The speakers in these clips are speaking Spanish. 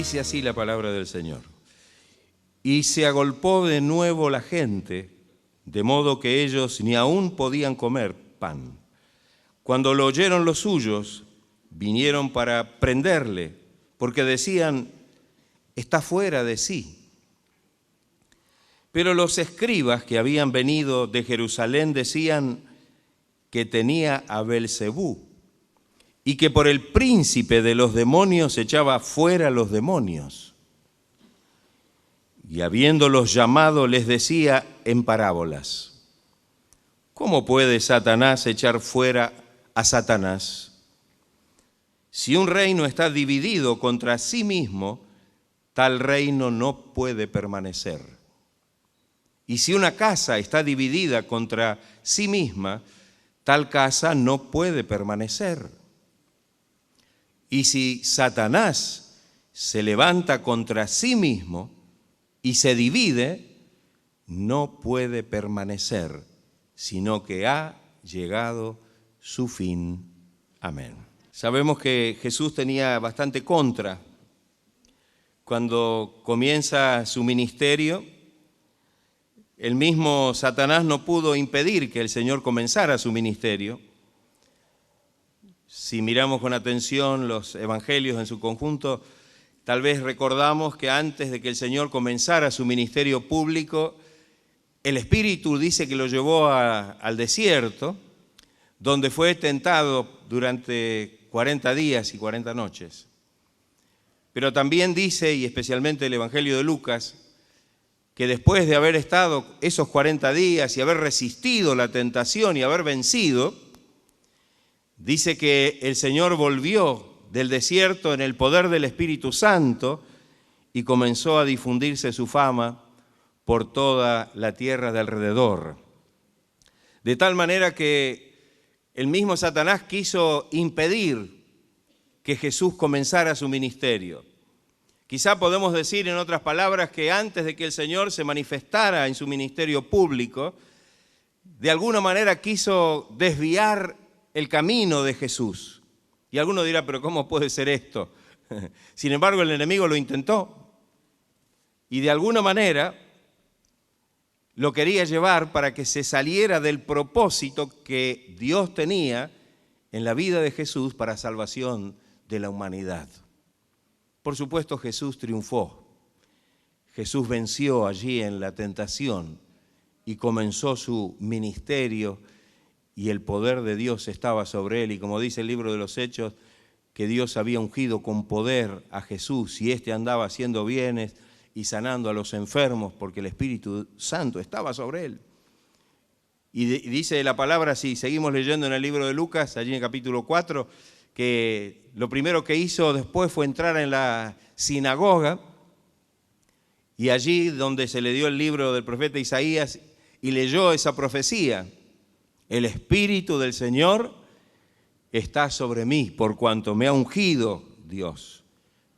Dice así la palabra del Señor. Y se agolpó de nuevo la gente, de modo que ellos ni aún podían comer pan. Cuando lo oyeron los suyos, vinieron para prenderle, porque decían, está fuera de sí. Pero los escribas que habían venido de Jerusalén decían que tenía a Belcebú y que por el príncipe de los demonios echaba fuera los demonios. Y habiéndolos llamado les decía en parábolas, ¿cómo puede Satanás echar fuera a Satanás? Si un reino está dividido contra sí mismo, tal reino no puede permanecer. Y si una casa está dividida contra sí misma, tal casa no puede permanecer. Y si Satanás se levanta contra sí mismo y se divide, no puede permanecer, sino que ha llegado su fin. Amén. Sabemos que Jesús tenía bastante contra. Cuando comienza su ministerio, el mismo Satanás no pudo impedir que el Señor comenzara su ministerio. Si miramos con atención los evangelios en su conjunto, tal vez recordamos que antes de que el Señor comenzara su ministerio público, el Espíritu dice que lo llevó al desierto, donde fue tentado durante 40 días y 40 noches. Pero también dice, y especialmente el Evangelio de Lucas, que después de haber estado esos 40 días y haber resistido la tentación y haber vencido, dice que el Señor volvió del desierto en el poder del Espíritu Santo y comenzó a difundirse su fama por toda la tierra de alrededor. De tal manera que el mismo Satanás quiso impedir que Jesús comenzara su ministerio. Quizá podemos decir en otras palabras que antes de que el Señor se manifestara en su ministerio público, de alguna manera quiso desviar el camino de Jesús. Y alguno dirá, pero ¿cómo puede ser esto? Sin embargo, el enemigo lo intentó y de alguna manera lo quería llevar para que se saliera del propósito que Dios tenía en la vida de Jesús para salvación de la humanidad. Por supuesto, Jesús triunfó. Jesús venció allí en la tentación y comenzó su ministerio y el poder de Dios estaba sobre él. Y como dice el libro de los Hechos, que Dios había ungido con poder a Jesús y éste andaba haciendo bienes y sanando a los enfermos porque el Espíritu Santo estaba sobre él. Y dice la palabra, si seguimos leyendo en el libro de Lucas, allí en el capítulo 4, que lo primero que hizo después fue entrar en la sinagoga y allí donde se le dio el libro del profeta Isaías y leyó esa profecía. El Espíritu del Señor está sobre mí, por cuanto me ha ungido Dios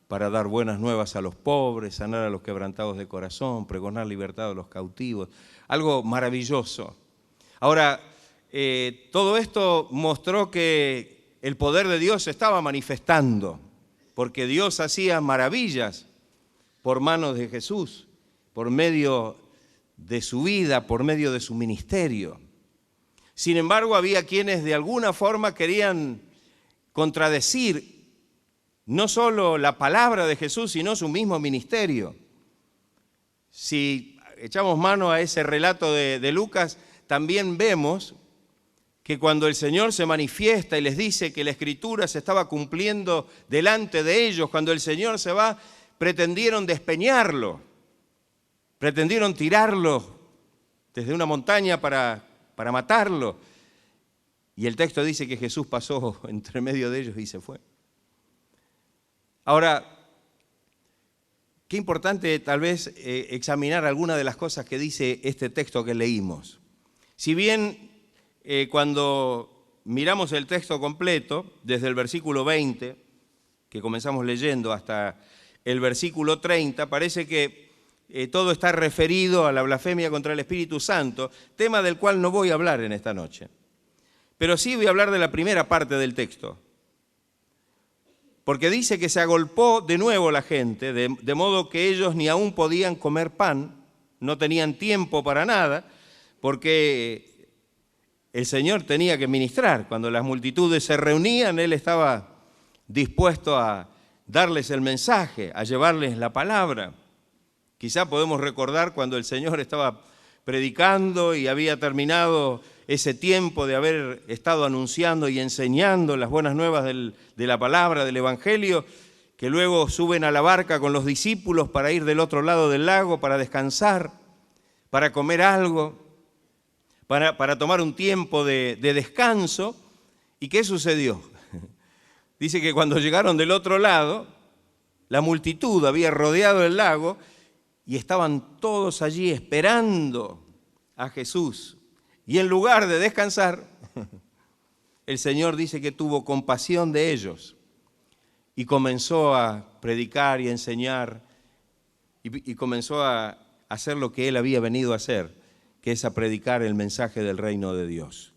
para dar buenas nuevas a los pobres, sanar a los quebrantados de corazón, pregonar libertad a los cautivos. Algo maravilloso. Ahora, todo esto mostró que el poder de Dios se estaba manifestando, porque Dios hacía maravillas por manos de Jesús, por medio de su vida, por medio de su ministerio. Sin embargo, había quienes de alguna forma querían contradecir no solo la palabra de Jesús, sino su mismo ministerio. Si echamos mano a ese relato de Lucas, también vemos que cuando el Señor se manifiesta y les dice que la Escritura se estaba cumpliendo delante de ellos, cuando el Señor se va, pretendieron despeñarlo, pretendieron tirarlo desde una montaña para matarlo. Y el texto dice que Jesús pasó entre medio de ellos y se fue. Ahora, qué importante tal vez examinar algunas de las cosas que dice este texto que leímos. Si bien cuando miramos el texto completo, desde el versículo 20, que comenzamos leyendo, hasta el versículo 30, parece que todo está referido a la blasfemia contra el Espíritu Santo, tema del cual no voy a hablar en esta noche. Pero sí voy a hablar de la primera parte del texto. porque dice que se agolpó de nuevo la gente, de modo que ellos ni aún podían comer pan, no tenían tiempo para nada, porque el Señor tenía que ministrar. Cuando las multitudes se reunían, Él estaba dispuesto a darles el mensaje, a llevarles la palabra. Quizá podemos recordar cuando el Señor estaba predicando y había terminado ese tiempo de haber estado anunciando y enseñando las buenas nuevas de la palabra, del Evangelio, que luego suben a la barca con los discípulos para ir del otro lado del lago, para descansar, para comer algo, para tomar un tiempo de descanso. ¿Y qué sucedió? Dice que cuando llegaron del otro lado, la multitud había rodeado el lago y estaban todos allí esperando a Jesús. Y en lugar de descansar, el Señor dice que tuvo compasión de ellos y comenzó a predicar y a enseñar y comenzó a hacer lo que Él había venido a hacer, que es a predicar el mensaje del reino de Dios.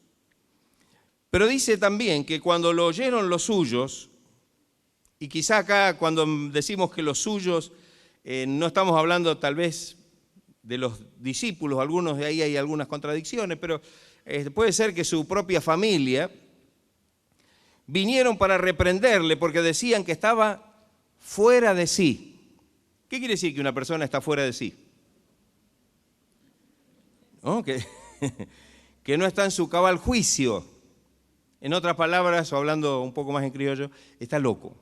Pero dice también que cuando lo oyeron los suyos, y quizá acá cuando decimos que los suyos, no estamos hablando tal vez de los discípulos, algunos de ahí hay algunas contradicciones, pero puede ser que su propia familia vinieron para reprenderle porque decían que estaba fuera de sí. ¿Qué quiere decir que una persona está fuera de sí? ¿No? Que no está en su cabal juicio. En otras palabras, o hablando un poco más en criollo, está loco.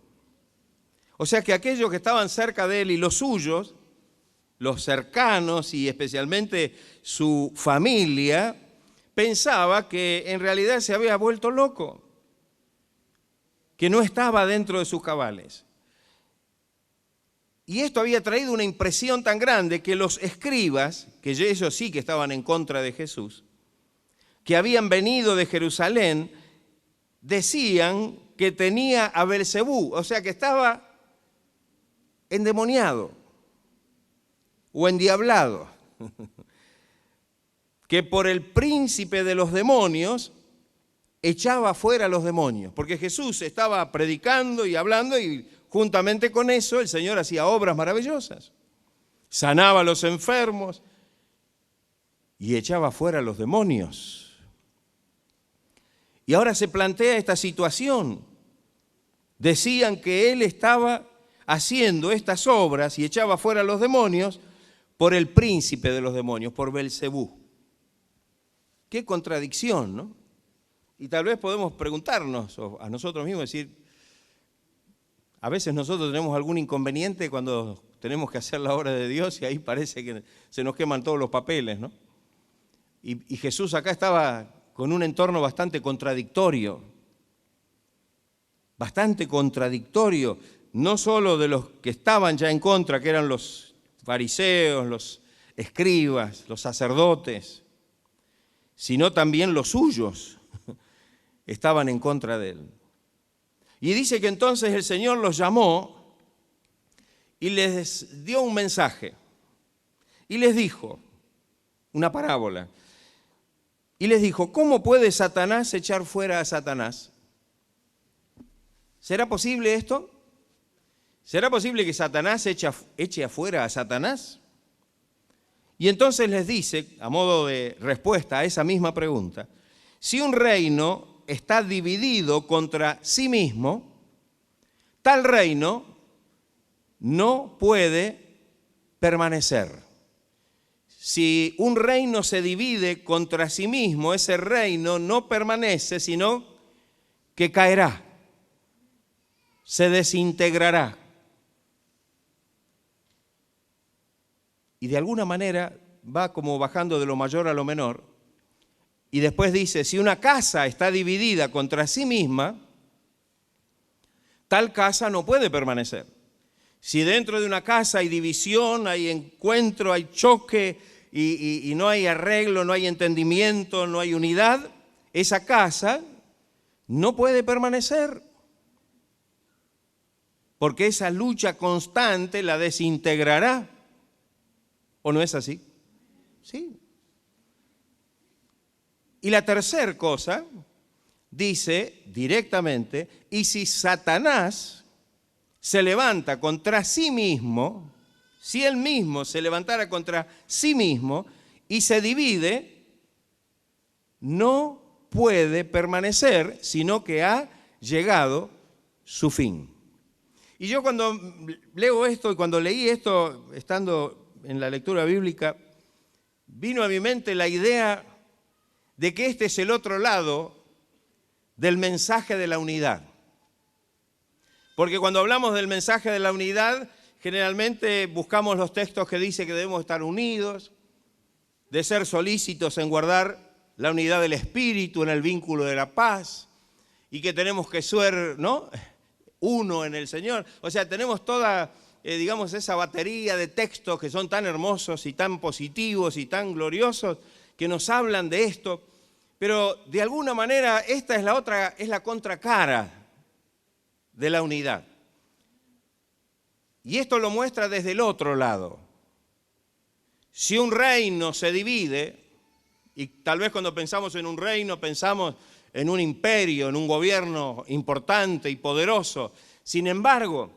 O sea que aquellos que estaban cerca de él y los suyos, los cercanos y especialmente su familia, pensaba que en realidad se había vuelto loco, que no estaba dentro de sus cabales. Y esto había traído una impresión tan grande que los escribas, que ellos sí que estaban en contra de Jesús, que habían venido de Jerusalén, decían que tenía a Belcebú, o sea que estaba endemoniado o endiablado, que por el príncipe de los demonios echaba fuera a los demonios, porque Jesús estaba predicando y hablando y juntamente con eso el Señor hacía obras maravillosas, sanaba a los enfermos y echaba fuera a los demonios. Y ahora se plantea esta situación. Decían que Él estaba haciendo estas obras y echaba fuera a los demonios por el príncipe de los demonios, por Belcebú. Qué contradicción, ¿no? Y tal vez podemos preguntarnos a nosotros mismos, decir, a veces nosotros tenemos algún inconveniente cuando tenemos que hacer la obra de Dios y ahí parece que se nos queman todos los papeles, ¿no? Y Jesús acá estaba con un entorno bastante contradictorio, no solo de los que estaban ya en contra, que eran los fariseos, los escribas, los sacerdotes, sino también los suyos estaban en contra de él. Y dice que entonces el Señor los llamó y les dio un mensaje y les dijo una parábola. Y les dijo, ¿cómo puede Satanás echar fuera a Satanás? ¿Será posible esto? ¿Será posible que Satanás eche afuera a Satanás? Y entonces les dice, a modo de respuesta a esa misma pregunta, si un reino está dividido contra sí mismo, tal reino no puede permanecer. Si un reino se divide contra sí mismo, ese reino no permanece, sino que caerá, se desintegrará. Y de alguna manera va como bajando de lo mayor a lo menor. Y después dice, si una casa está dividida contra sí misma, tal casa no puede permanecer. Si dentro de una casa hay división, hay encuentro, hay choque y no hay arreglo, no hay entendimiento, no hay unidad, esa casa no puede permanecer. Porque esa lucha constante la desintegrará. ¿O no es así? Sí. Y la tercera cosa dice directamente, y si Satanás se levanta contra sí mismo, si él mismo se levantara contra sí mismo y se divide, no puede permanecer, sino que ha llegado su fin. Y yo cuando leo esto y cuando leí esto, estando en la lectura bíblica, vino a mi mente la idea de que este es el otro lado del mensaje de la unidad. Porque cuando hablamos del mensaje de la unidad, generalmente buscamos los textos que dicen que debemos estar unidos, de ser solícitos en guardar la unidad del espíritu en el vínculo de la paz, y que tenemos que ser, ¿no?, uno en el Señor. O sea, tenemos toda, digamos, esa batería de textos que son tan hermosos y tan positivos y tan gloriosos que nos hablan de esto. Pero de alguna manera esta es la contracara de la unidad. Y esto lo muestra desde el otro lado. Si un reino se divide, y tal vez cuando pensamos en un reino pensamos en un imperio, en un gobierno importante y poderoso. Sin embargo,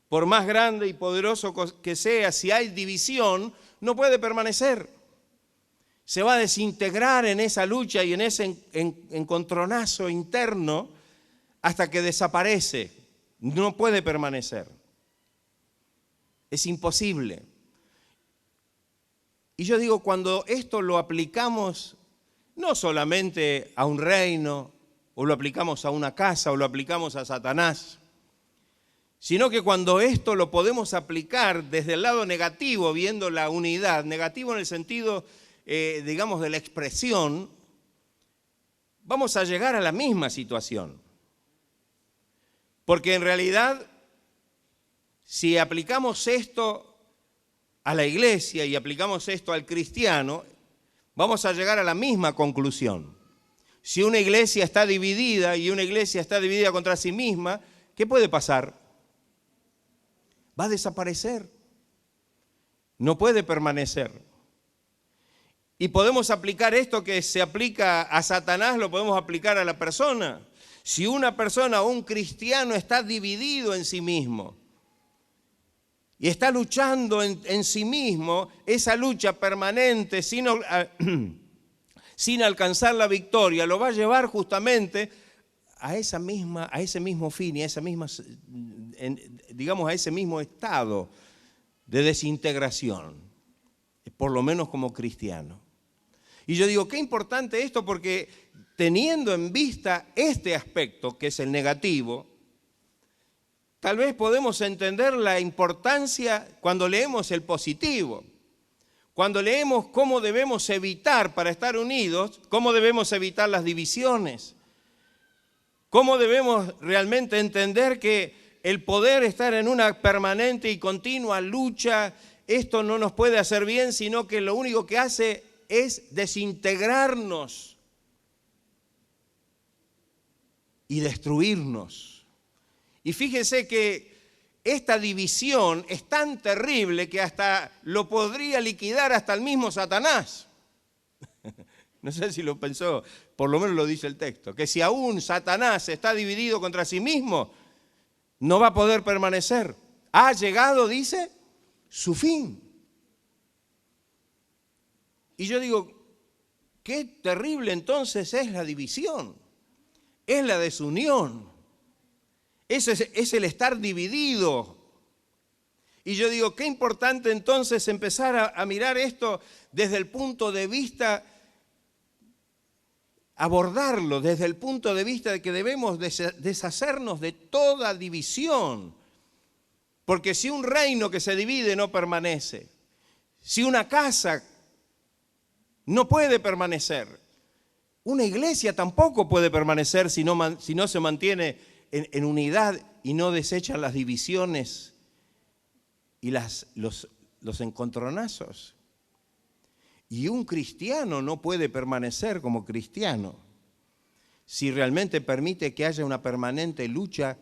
por más grande y poderoso que sea, si hay división, no puede permanecer. Se va a desintegrar en esa lucha y en ese encontronazo interno hasta que desaparece. No puede permanecer. Es imposible. Y yo digo, cuando esto lo aplicamos no solamente a un reino, o lo aplicamos a una casa, o lo aplicamos a Satanás, sino que cuando esto lo podemos aplicar desde el lado negativo, viendo la unidad, negativo en el sentido, digamos, de la expresión, vamos a llegar a la misma situación. Porque en realidad, si aplicamos esto a la iglesia y aplicamos esto al cristiano, vamos a llegar a la misma conclusión. Si una iglesia está dividida y una iglesia está dividida contra sí misma, ¿qué puede pasar? Va a desaparecer. No puede permanecer. Y podemos aplicar esto que se aplica a Satanás, lo podemos aplicar a la persona. Si una persona o un cristiano está dividido en sí mismo y está luchando en sí mismo, esa lucha permanente sin alcanzar la victoria, lo va a llevar justamente a ese mismo fin y a esa misma, digamos, a ese mismo estado de desintegración, por lo menos como cristiano. Y yo digo, qué importante esto, porque teniendo en vista este aspecto, que es el negativo, tal vez podemos entender la importancia cuando leemos el positivo. Cuando leemos cómo debemos evitar para estar unidos, cómo debemos evitar las divisiones, cómo debemos realmente entender que el poder estar en una permanente y continua lucha, esto no nos puede hacer bien, sino que lo único que hace es desintegrarnos y destruirnos. Y fíjese que esta división es tan terrible que hasta lo podría liquidar hasta el mismo Satanás. No sé si lo pensó, por lo menos lo dice el texto, que si aún Satanás está dividido contra sí mismo, no va a poder permanecer. Ha llegado, dice, su fin. Y yo digo, qué terrible entonces es la división, es la desunión. Es el estar dividido. Y yo digo, qué importante entonces empezar a mirar esto desde el punto de vista, abordarlo desde el punto de vista de que debemos deshacernos de toda división. Porque si un reino que se divide no permanece, si una casa no puede permanecer, una iglesia tampoco puede permanecer si no se mantiene en unidad y no desechan las divisiones y los encontronazos. Y un cristiano no puede permanecer como cristiano si realmente permite que haya una permanente lucha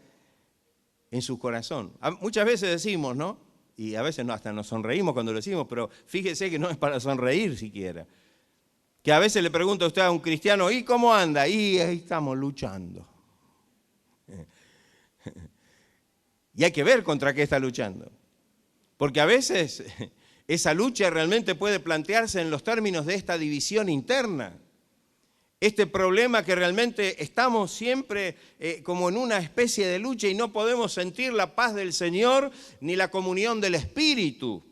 en su corazón. Muchas veces decimos, ¿no? Y a veces hasta nos sonreímos cuando lo decimos, pero fíjese que no es para sonreír siquiera. Que a veces le pregunta a usted a un cristiano, ¿y cómo anda? Y ahí estamos luchando. Y hay que ver contra qué está luchando. Porque a veces esa lucha realmente puede plantearse en los términos de esta división interna. Este problema que realmente estamos siempre como en una especie de lucha y no podemos sentir la paz del Señor ni la comunión del Espíritu.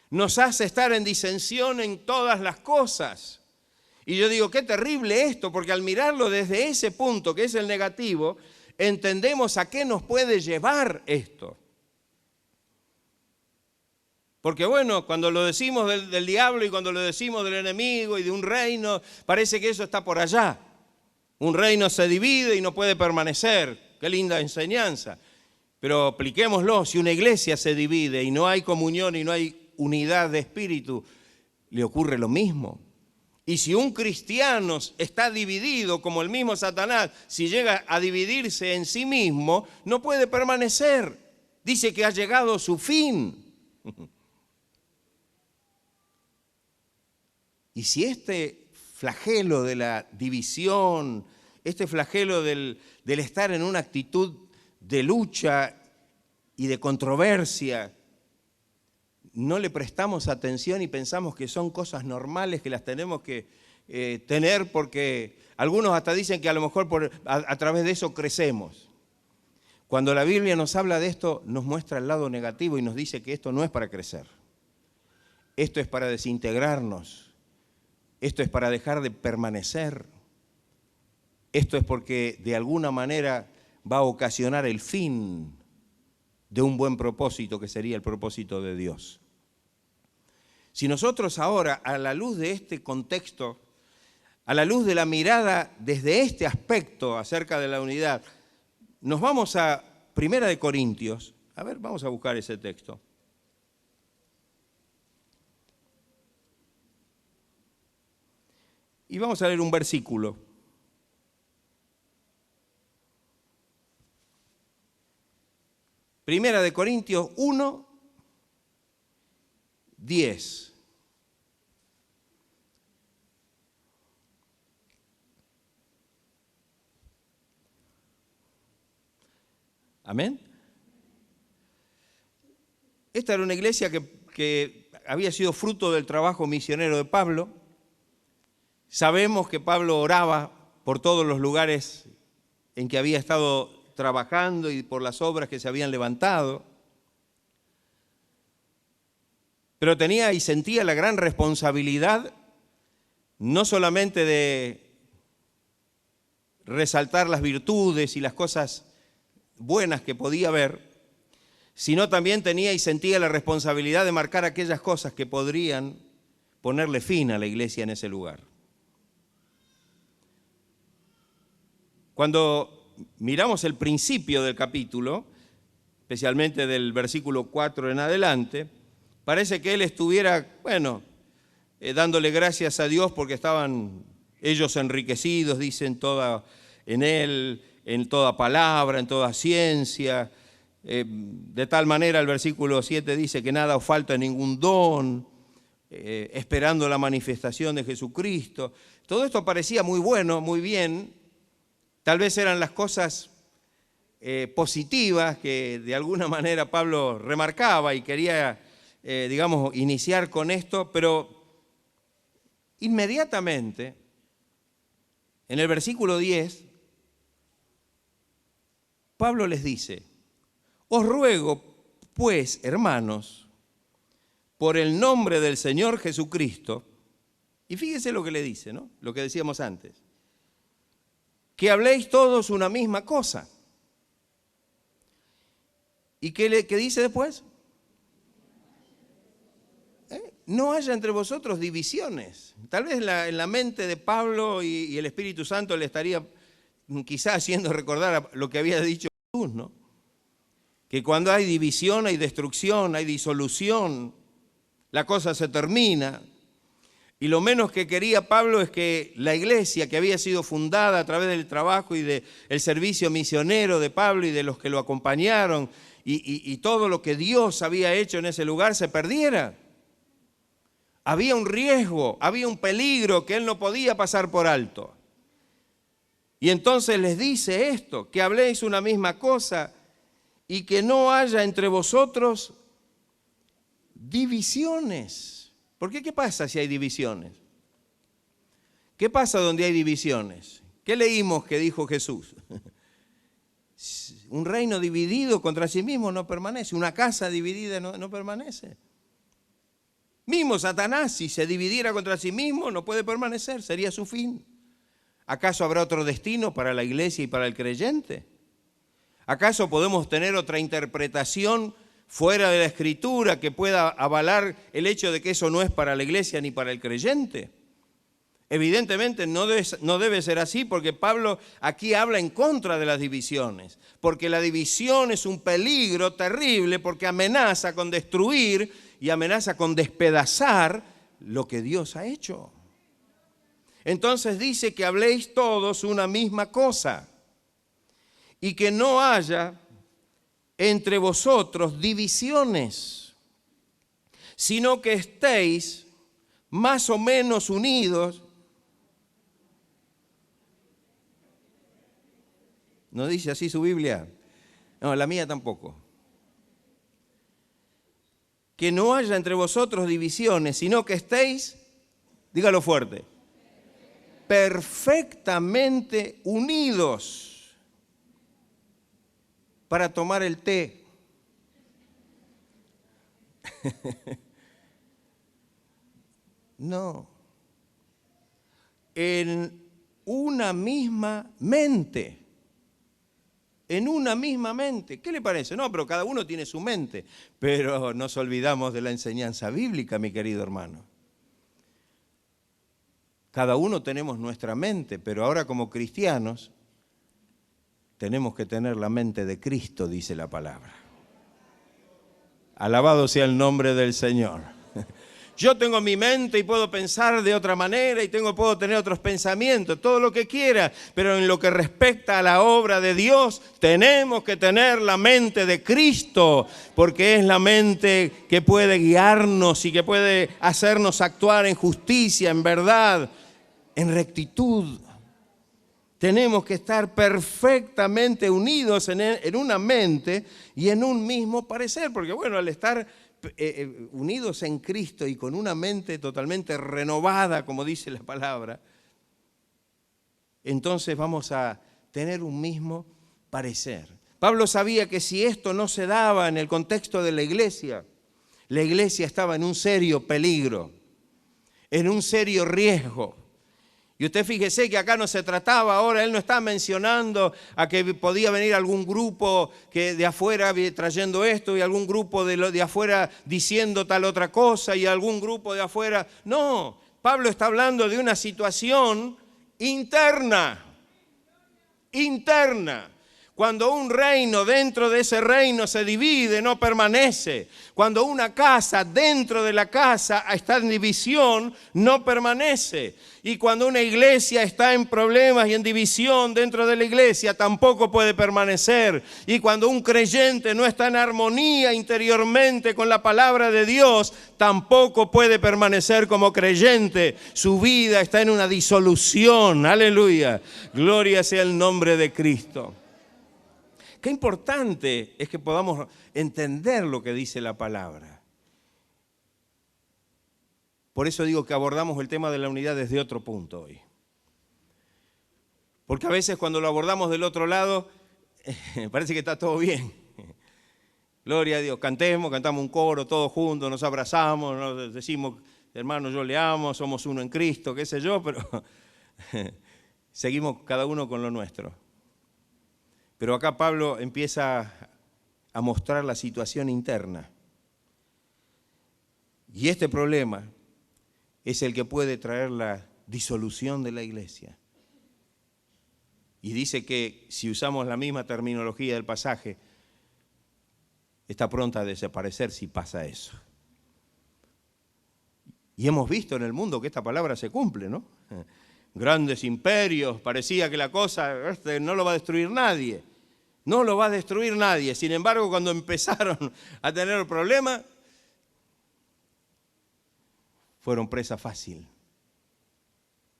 Nos hace estar en disensión en todas las cosas. Y yo digo, qué terrible esto, porque al mirarlo desde ese punto, que es el negativo, entendemos a qué nos puede llevar esto. Porque bueno, cuando lo decimos del diablo y cuando lo decimos del enemigo y de un reino, parece que eso está por allá. Un reino se divide y no puede permanecer. Qué linda enseñanza. Pero apliquémoslo, si una iglesia se divide y no hay comunión y no hay unidad de espíritu, le ocurre lo mismo. Y si un cristiano está dividido como el mismo Satanás, si llega a dividirse en sí mismo, no puede permanecer. Dice que ha llegado su fin. Y si este flagelo de la división, este flagelo del estar en una actitud de lucha y de controversia, no le prestamos atención y pensamos que son cosas normales que las tenemos que tener porque algunos hasta dicen que a lo mejor a través de eso crecemos. Cuando la Biblia nos habla de esto, nos muestra el lado negativo y nos dice que esto no es para crecer. Esto es para desintegrarnos. Esto es para dejar de permanecer. Esto es porque de alguna manera va a ocasionar el fin de un buen propósito que sería el propósito de Dios. Si nosotros ahora, a la luz de este contexto, a la luz de la mirada desde este aspecto acerca de la unidad, nos vamos a 1 Corintios. A ver, vamos a buscar ese texto. Y vamos a leer un versículo. Primera de Corintios 1, 10. Amén. Esta era una iglesia que había sido fruto del trabajo misionero de Pablo. Sabemos que Pablo oraba por todos los lugares en que había estado trabajando y por las obras que se habían levantado. Pero tenía y sentía la gran responsabilidad no solamente de resaltar las virtudes y las cosas buenas que podía haber, sino también tenía y sentía la responsabilidad de marcar aquellas cosas que podrían ponerle fin a la iglesia en ese lugar. Cuando miramos el principio del capítulo, especialmente del versículo 4 en adelante, parece que él estuviera, dándole gracias a Dios porque estaban ellos enriquecidos, dicen, en él, en toda palabra, en toda ciencia. De tal manera el versículo 7 dice que nada os falta ningún don, esperando la manifestación de Jesucristo. Todo esto parecía muy bueno, muy bien. Tal vez eran las cosas positivas que de alguna manera Pablo remarcaba y quería, iniciar con esto, pero inmediatamente, en el versículo 10, Pablo les dice: os ruego, pues, hermanos, por el nombre del Señor Jesucristo, y fíjese lo que le dice, ¿no? Lo que decíamos antes, que habléis todos una misma cosa. ¿Y qué dice después? No haya entre vosotros divisiones. Tal vez en la mente de Pablo y el Espíritu Santo le estaría quizás haciendo recordar lo que había dicho Jesús, ¿no? Que cuando hay división, hay destrucción, hay disolución, la cosa se termina. Y lo menos que quería Pablo es que la iglesia que había sido fundada a través del trabajo y del servicio misionero de Pablo y de los que lo acompañaron y todo lo que Dios había hecho en ese lugar se perdiera. Había un riesgo, había un peligro que él no podía pasar por alto. Y entonces les dice esto, que habléis una misma cosa y que no haya entre vosotros divisiones. ¿Por qué? ¿Qué pasa si hay divisiones? ¿Qué pasa donde hay divisiones? ¿Qué leímos que dijo Jesús? Un reino dividido contra sí mismo no permanece. Una casa dividida no permanece. Mismo Satanás, si se dividiera contra sí mismo, no puede permanecer, sería su fin. ¿Acaso habrá otro destino para la iglesia y para el creyente? ¿Acaso podemos tener otra interpretación fuera de la Escritura que pueda avalar el hecho de que eso no es para la iglesia ni para el creyente? Evidentemente no debe ser así, porque Pablo aquí habla en contra de las divisiones, porque la división es un peligro terrible, porque amenaza con destruir y amenaza con despedazar lo que Dios ha hecho. Entonces dice que habléis todos una misma cosa y que no haya entre vosotros divisiones, sino que estéis más o menos unidos. ¿No dice así su Biblia? No, la mía tampoco. Que no haya entre vosotros divisiones, sino que estéis, dígalo fuerte, perfectamente unidos para tomar el té. No. En una misma mente. En una misma mente. ¿Qué le parece? No, pero cada uno tiene su mente. Pero nos olvidamos de la enseñanza bíblica, mi querido hermano. Cada uno tenemos nuestra mente, pero ahora como cristianos tenemos que tener la mente de Cristo, dice la palabra. Alabado sea el nombre del Señor. Yo tengo mi mente y puedo pensar de otra manera y puedo tener otros pensamientos, todo lo que quiera, pero en lo que respecta a la obra de Dios, tenemos que tener la mente de Cristo, porque es la mente que puede guiarnos y que puede hacernos actuar en justicia, en verdad, en rectitud. Tenemos que estar perfectamente unidos en una mente y en un mismo parecer, porque bueno, al estar unidos en Cristo y con una mente totalmente renovada, como dice la palabra, entonces vamos a tener un mismo parecer. Pablo sabía que si esto no se daba en el contexto de la iglesia estaba en un serio peligro, en un serio riesgo. Y usted fíjese que acá no se trataba, ahora él no está mencionando a que podía venir algún grupo que de afuera trayendo esto y algún grupo de afuera diciendo tal otra cosa y algún grupo de afuera. No, Pablo está hablando de una situación interna. Cuando un reino dentro de ese reino se divide, no permanece. Cuando una casa dentro de la casa está en división, no permanece. Y cuando una iglesia está en problemas y en división dentro de la iglesia, tampoco puede permanecer. Y cuando un creyente no está en armonía interiormente con la palabra de Dios, tampoco puede permanecer como creyente. Su vida está en una disolución. Aleluya. Gloria sea el nombre de Cristo. Qué importante es que podamos entender lo que dice la palabra. Por eso digo que abordamos el tema de la unidad desde otro punto hoy. Porque a veces cuando lo abordamos del otro lado, parece que está todo bien. Gloria a Dios, cantamos un coro todos juntos, nos abrazamos, nos decimos, hermano, yo le amo, somos uno en Cristo, qué sé yo, pero seguimos cada uno con lo nuestro. Pero acá Pablo empieza a mostrar la situación interna. Y este problema es el que puede traer la disolución de la iglesia. Y dice que si usamos la misma terminología del pasaje, está pronta a desaparecer si pasa eso. Y hemos visto en el mundo que esta palabra se cumple, ¿no? Grandes imperios, parecía que la cosa no lo va a destruir nadie. No lo va a destruir nadie. Sin embargo, cuando empezaron a tener problemas, fueron presa fácil.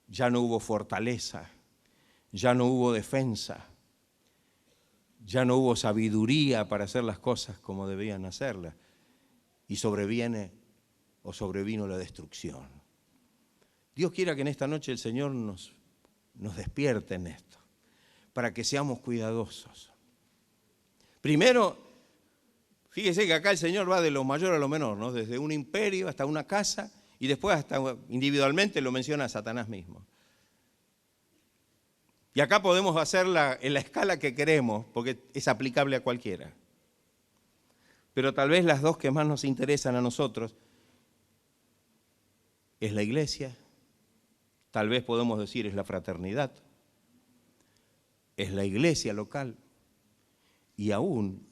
Ya no hubo fortaleza, ya no hubo defensa. ya no hubo sabiduría para hacer las cosas como debían hacerlas, y sobrevino la destrucción. Dios quiera que en esta noche el Señor nos despierte en esto, para que seamos cuidadosos. Primero, fíjese que acá el Señor va de lo mayor a lo menor, ¿no? Desde un imperio hasta una casa, y después hasta individualmente lo menciona Satanás mismo. Y acá podemos hacerla en la escala que queremos, porque es aplicable a cualquiera. Pero tal vez las dos que más nos interesan a nosotros es la iglesia, tal vez podemos decir es la fraternidad, es la iglesia local, y aún,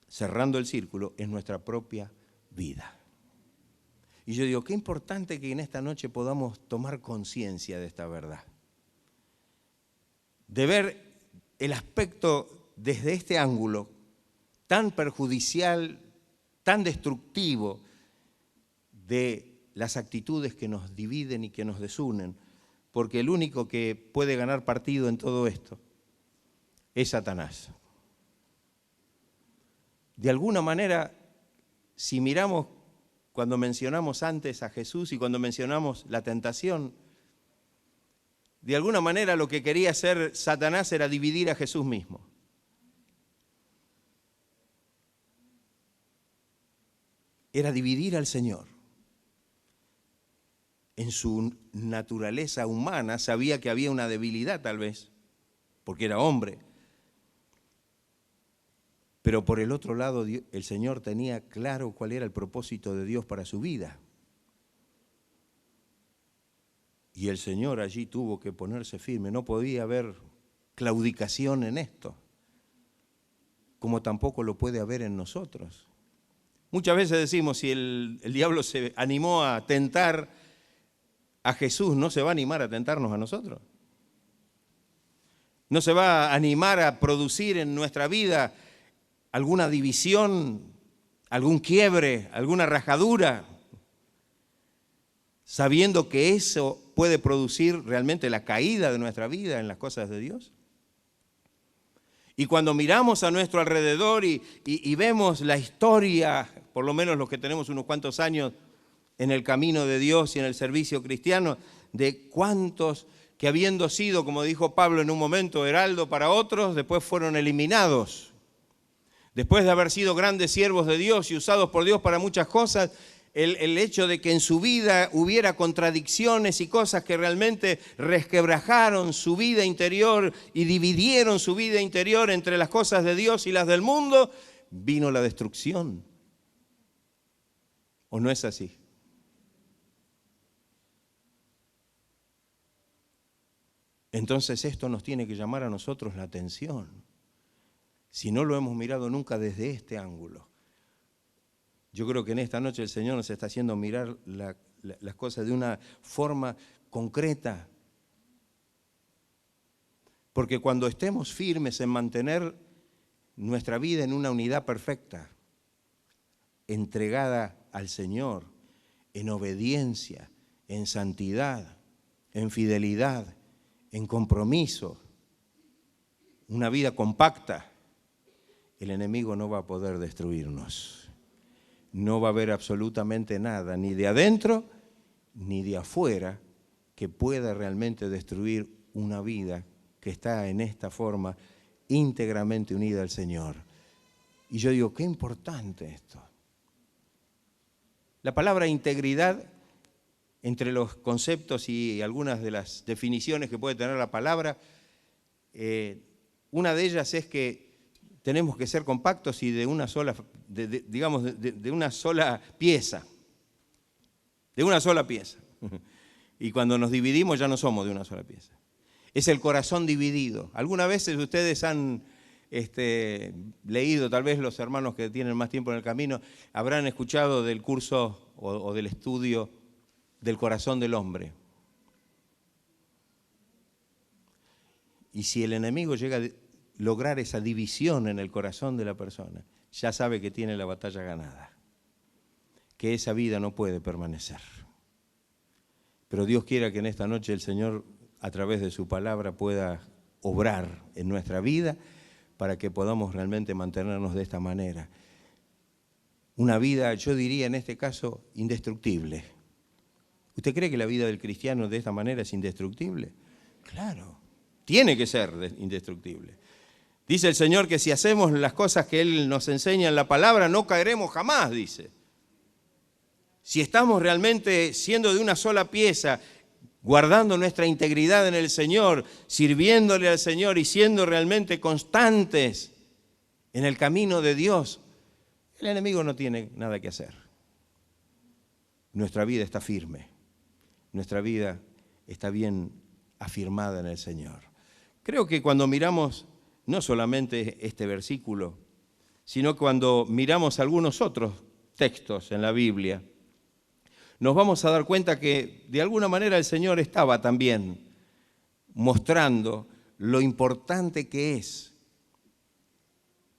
cerrando el círculo, es nuestra propia vida. Y yo digo, qué importante que en esta noche podamos tomar conciencia de esta verdad, de ver el aspecto desde este ángulo tan perjudicial, tan destructivo de las actitudes que nos dividen y que nos desunen, porque el único que puede ganar partido en todo esto es Satanás. De alguna manera, si miramos cuando mencionamos antes a Jesús y cuando mencionamos la tentación, de alguna manera lo que quería hacer Satanás era dividir a Jesús mismo. Era dividir al Señor. En su naturaleza humana sabía que había una debilidad tal vez, porque era hombre. Pero por el otro lado, el Señor tenía claro cuál era el propósito de Dios para su vida. Y el Señor allí tuvo que ponerse firme. No podía haber claudicación en esto, como tampoco lo puede haber en nosotros. Muchas veces decimos, si el diablo se animó a tentar a Jesús, ¿no se va a animar a tentarnos a nosotros? ¿No se va a animar a producir en nuestra vida alguna división, algún quiebre, alguna rajadura, sabiendo que eso puede producir realmente la caída de nuestra vida en las cosas de Dios? Y cuando miramos a nuestro alrededor y vemos la historia, por lo menos los que tenemos unos cuantos años en el camino de Dios y en el servicio cristiano, de cuántos que habiendo sido, como dijo Pablo en un momento, heraldo para otros, después fueron eliminados. Después de haber sido grandes siervos de Dios y usados por Dios para muchas cosas, el hecho de que en su vida hubiera contradicciones y cosas que realmente resquebrajaron su vida interior y dividieron su vida interior entre las cosas de Dios y las del mundo, vino la destrucción. ¿O no es así? Entonces esto nos tiene que llamar a nosotros la atención. Si no lo hemos mirado nunca desde este ángulo. Yo creo que en esta noche el Señor nos está haciendo mirar las cosas de una forma concreta. Porque cuando estemos firmes en mantener nuestra vida en una unidad perfecta, entregada al Señor, en obediencia, en santidad, en fidelidad, en compromiso, una vida compacta, el enemigo no va a poder destruirnos. No va a haber absolutamente nada, ni de adentro ni de afuera, que pueda realmente destruir una vida que está en esta forma íntegramente unida al Señor. Y yo digo, qué importante esto. La palabra integridad, entre los conceptos y algunas de las definiciones que puede tener la palabra, una de ellas es que tenemos que ser compactos y de una sola, de una sola pieza. De una sola pieza. Y cuando nos dividimos ya no somos de una sola pieza. Es el corazón dividido. Algunas veces ustedes han leído, tal vez los hermanos que tienen más tiempo en el camino, habrán escuchado del curso o del estudio del corazón del hombre. Y si el enemigo llega a lograr esa división en el corazón de la persona, ya sabe que tiene la batalla ganada, que esa vida no puede permanecer. Pero Dios quiera que en esta noche el Señor, a través de su palabra, pueda obrar en nuestra vida para que podamos realmente mantenernos de esta manera. Una vida, yo diría en este caso, indestructible. ¿Usted cree que la vida del cristiano de esta manera es indestructible? Claro, tiene que ser indestructible. Dice el Señor que si hacemos las cosas que Él nos enseña en la palabra, no caeremos jamás, dice. Si estamos realmente siendo de una sola pieza, guardando nuestra integridad en el Señor, sirviéndole al Señor y siendo realmente constantes en el camino de Dios, el enemigo no tiene nada que hacer. Nuestra vida está firme, nuestra vida está bien afirmada en el Señor. Creo que cuando miramos no solamente este versículo, sino cuando miramos algunos otros textos en la Biblia, nos vamos a dar cuenta que de alguna manera el Señor estaba también mostrando lo importante que es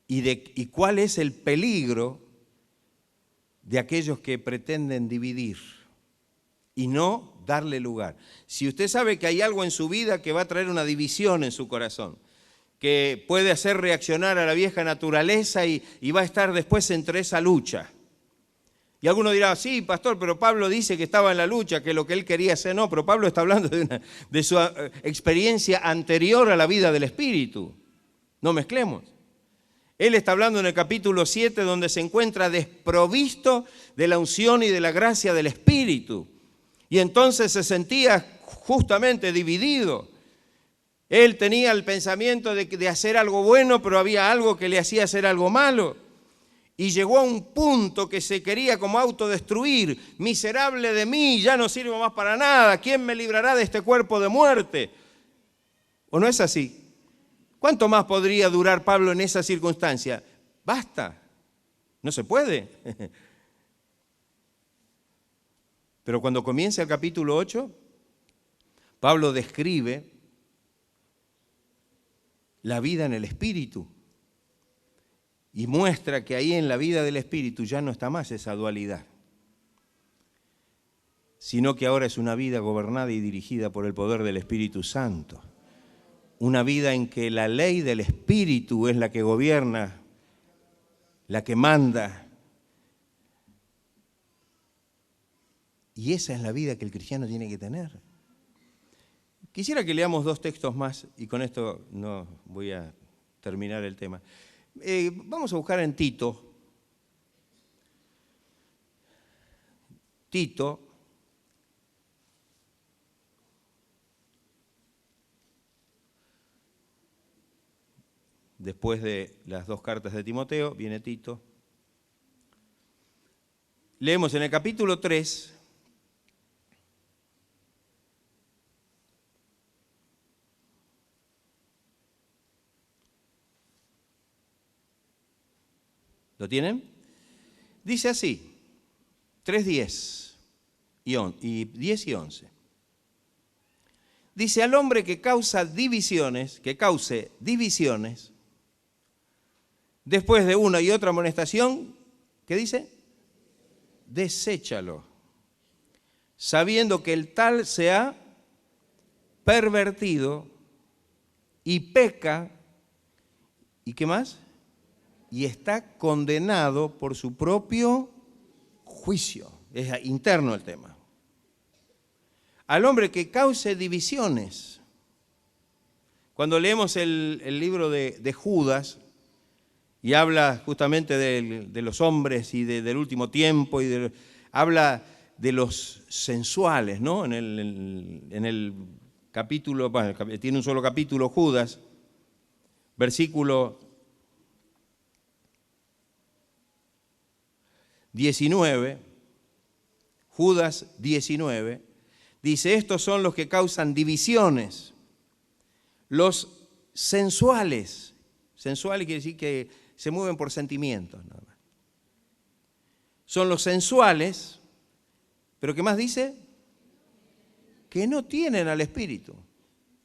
y cuál es el peligro de aquellos que pretenden dividir y no darle lugar. Si usted sabe que hay algo en su vida que va a traer una división en su corazón, que puede hacer reaccionar a la vieja naturaleza y va a estar después entre esa lucha. Y alguno dirá, sí, pastor, pero Pablo dice que estaba en la lucha, que lo que él quería hacer no, pero Pablo está hablando de su experiencia anterior a la vida del Espíritu. No mezclemos. Él está hablando en el capítulo 7, donde se encuentra desprovisto de la unción y de la gracia del Espíritu. Y entonces se sentía justamente dividido. Él tenía el pensamiento de hacer algo bueno, pero había algo que le hacía hacer algo malo. Y llegó a un punto que se quería como autodestruir. Miserable de mí, ya no sirvo más para nada. ¿Quién me librará de este cuerpo de muerte? ¿O no es así? ¿Cuánto más podría durar Pablo en esa circunstancia? Basta, no se puede. Pero cuando comienza el capítulo 8, Pablo describe la vida en el Espíritu y muestra que ahí en la vida del Espíritu ya no está más esa dualidad, sino que ahora es una vida gobernada y dirigida por el poder del Espíritu Santo. Una vida en que la ley del Espíritu es la que gobierna, la que manda. Y esa es la vida que el cristiano tiene que tener. Quisiera que leamos 2 textos más y con esto no voy a terminar el tema. Vamos a buscar en Tito. Tito. Después de las 2 cartas de Timoteo, viene Tito. Leemos en el capítulo 3, ¿lo tienen? Dice así, 3:10 y 10 y 11. Dice, al hombre que cause divisiones, después de una y otra amonestación, ¿qué dice? Deséchalo, sabiendo que el tal se ha pervertido y peca, ¿y qué más? Y está condenado por su propio juicio. Es interno el tema. Al hombre que cause divisiones. Cuando leemos el libro de Judas, y habla justamente de los hombres y del último tiempo, y habla de los sensuales, ¿no? En el capítulo, bueno, tiene un solo capítulo Judas, versículo 19, Judas 19, dice, estos son los que causan divisiones, los sensuales. Sensuales quiere decir que se mueven por sentimientos, nada más. Son los sensuales, pero ¿qué más dice? Que no tienen al Espíritu.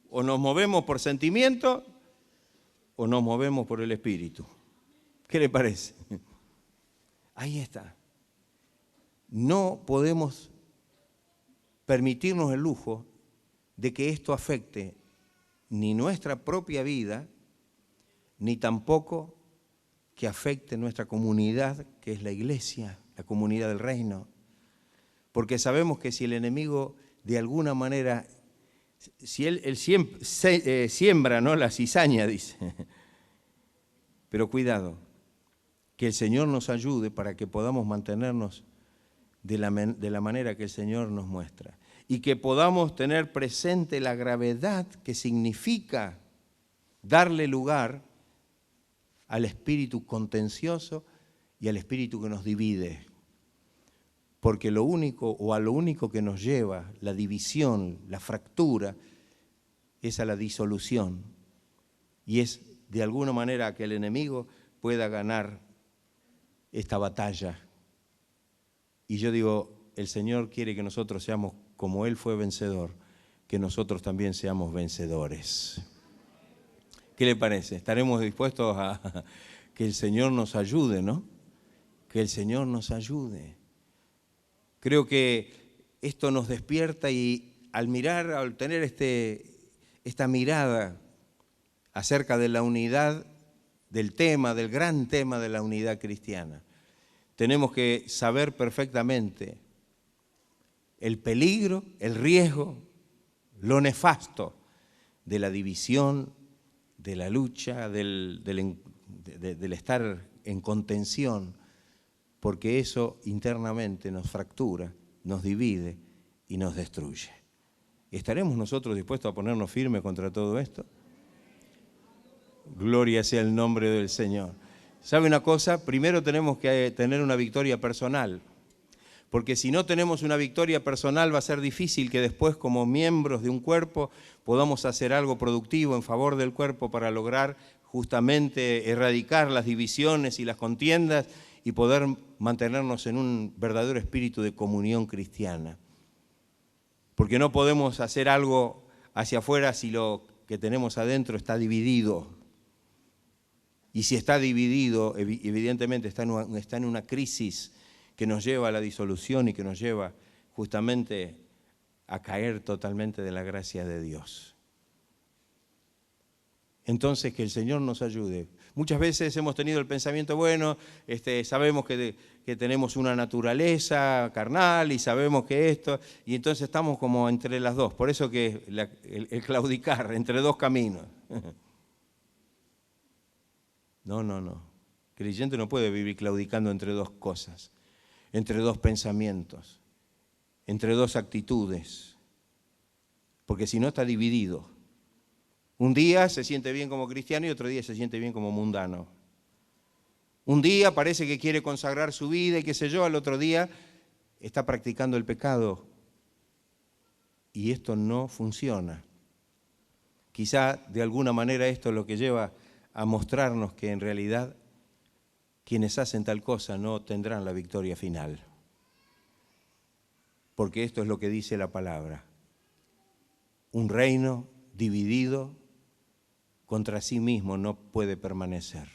O nos movemos por sentimiento o nos movemos por el Espíritu. ¿Qué le parece? Ahí está. No podemos permitirnos el lujo de que esto afecte ni nuestra propia vida, ni tampoco que afecte nuestra comunidad, que es la iglesia, la comunidad del reino. Porque sabemos que si el enemigo de alguna manera, si él siembra, ¿no?, la cizaña, dice. Pero cuidado, que el Señor nos ayude para que podamos mantenernos de la manera que el Señor nos muestra. Y que podamos tener presente la gravedad que significa darle lugar al espíritu contencioso y al espíritu que nos divide. Porque a lo único que nos lleva la división, la fractura, es a la disolución. Y es de alguna manera que el enemigo pueda ganar esta batalla. Y yo digo, el Señor quiere que nosotros seamos, como Él fue vencedor, que nosotros también seamos vencedores. ¿Qué le parece? ¿Estaremos dispuestos a que el Señor nos ayude, no? Que el Señor nos ayude. Creo que esto nos despierta y al tener esta mirada acerca de la unidad, del gran tema de la unidad cristiana, tenemos que saber perfectamente el peligro, el riesgo, lo nefasto de la división, de la lucha, del estar en contención, porque eso internamente nos fractura, nos divide y nos destruye. ¿Estaremos nosotros dispuestos a ponernos firmes contra todo esto? Gloria sea el nombre del Señor. ¿Sabe una cosa? Primero tenemos que tener una victoria personal, porque si no tenemos una victoria personal va a ser difícil que después, como miembros de un cuerpo, podamos hacer algo productivo en favor del cuerpo para lograr justamente erradicar las divisiones y las contiendas y poder mantenernos en un verdadero espíritu de comunión cristiana. Porque no podemos hacer algo hacia afuera si lo que tenemos adentro está dividido. Y si está dividido, evidentemente está en una crisis que nos lleva a la disolución y que nos lleva justamente a caer totalmente de la gracia de Dios. Entonces, que el Señor nos ayude. Muchas veces hemos tenido el pensamiento, bueno, sabemos que tenemos una naturaleza carnal y sabemos que esto, y entonces estamos como entre las dos. Por eso que el claudicar, entre dos caminos. No. Creyente no puede vivir claudicando entre dos cosas, entre dos pensamientos, entre dos actitudes, porque si no está dividido. Un día se siente bien como cristiano y otro día se siente bien como mundano. Un día parece que quiere consagrar su vida y qué sé yo, al otro día está practicando el pecado. Y esto no funciona. Quizá de alguna manera esto es lo que lleva a mostrarnos que en realidad quienes hacen tal cosa no tendrán la victoria final. Porque esto es lo que dice la palabra. Un reino dividido contra sí mismo no puede permanecer.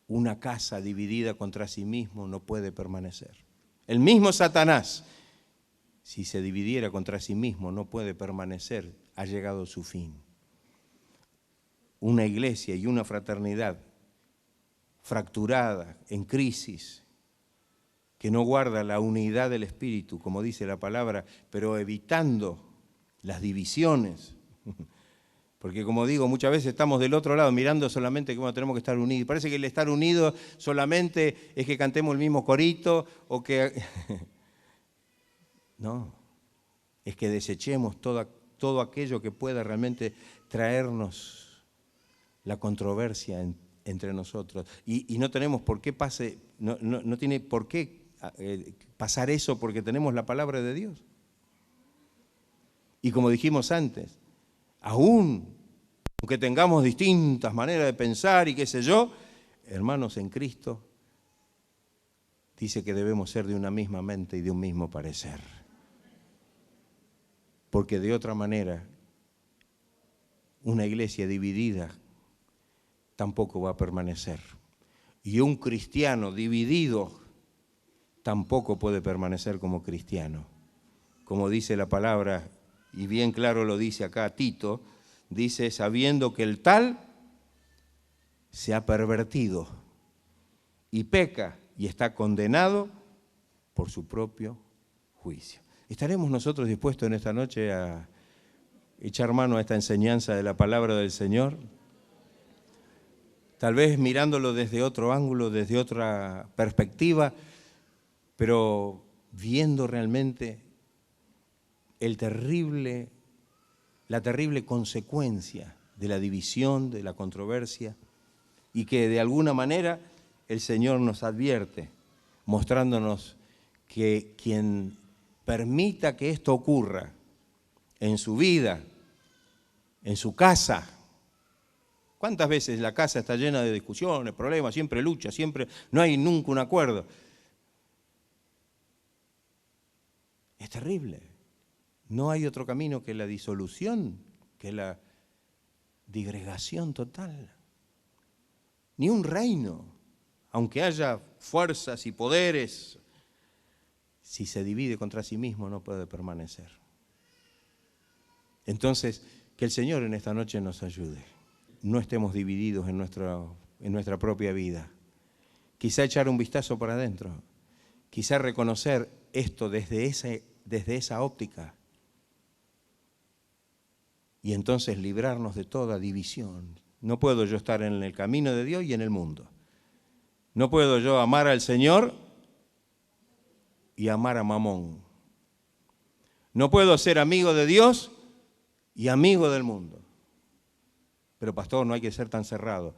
Una casa dividida contra sí mismo no puede permanecer. El mismo Satanás, si se dividiera contra sí mismo, no puede permanecer, ha llegado a su fin. Una iglesia y una fraternidad fracturada, en crisis, que no guarda la unidad del espíritu, como dice la palabra, pero evitando las divisiones. Porque como digo, muchas veces estamos del otro lado mirando solamente cómo tenemos que estar unidos. Parece que el estar unidos solamente es que cantemos el mismo corito o que... No, es que desechemos todo aquello que pueda realmente traernos la controversia entre nosotros. Y no tenemos por qué no tiene por qué pasar eso porque tenemos la palabra de Dios. Y como dijimos antes, aunque tengamos distintas maneras de pensar y qué sé yo, hermanos en Cristo, dice que debemos ser de una misma mente y de un mismo parecer. Porque de otra manera, una iglesia dividida tampoco va a permanecer. Y un cristiano dividido tampoco puede permanecer como cristiano. Como dice la palabra, y bien claro lo dice acá Tito, dice, sabiendo que el tal se ha pervertido y peca y está condenado por su propio juicio. ¿Estaremos nosotros dispuestos en esta noche a echar mano a esta enseñanza de la palabra del Señor? Tal vez mirándolo desde otro ángulo, desde otra perspectiva, pero viendo realmente la terrible consecuencia de la división, de la controversia, y que de alguna manera el Señor nos advierte, mostrándonos que quien permita que esto ocurra en su vida, en su casa. ¿Cuántas veces la casa está llena de discusiones, problemas, siempre lucha, siempre no hay nunca un acuerdo? Es terrible. No hay otro camino que la disolución, que la disgregación total. Ni un reino, aunque haya fuerzas y poderes, si se divide contra sí mismo no puede permanecer. Entonces, que el Señor en esta noche nos ayude. No estemos divididos en nuestra propia vida. Quizá echar un vistazo para adentro. Quizá reconocer esto desde esa óptica. Y entonces librarnos de toda división. No puedo yo estar en el camino de Dios y en el mundo. No puedo yo amar al Señor y amar a Mamón. No puedo ser amigo de Dios y amigo del mundo. Pero pastor, no hay que ser tan cerrado.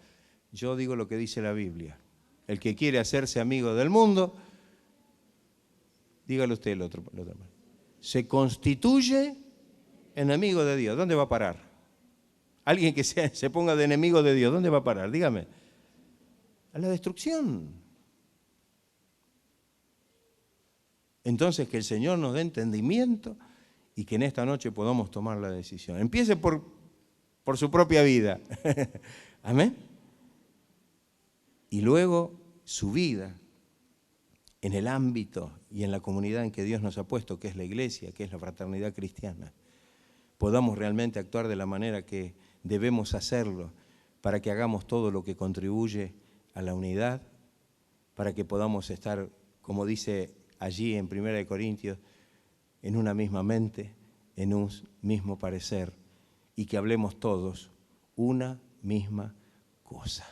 Yo digo lo que dice la Biblia. El que quiere hacerse amigo del mundo, dígale usted el otro, se constituye enemigo de Dios. ¿Dónde va a parar? Alguien que se ponga de enemigo de Dios, ¿dónde va a parar? Dígame. A la destrucción. Entonces que el Señor nos dé entendimiento y que en esta noche podamos tomar la decisión. Empiece por su propia vida. Amén. Y luego su vida en el ámbito y en la comunidad en que Dios nos ha puesto, que es la iglesia, que es la fraternidad cristiana, podamos realmente actuar de la manera que debemos hacerlo para que hagamos todo lo que contribuye a la unidad, para que podamos estar, como dice allí en 1 Corintios, en una misma mente, en un mismo parecer, y que hablemos todos una misma cosa.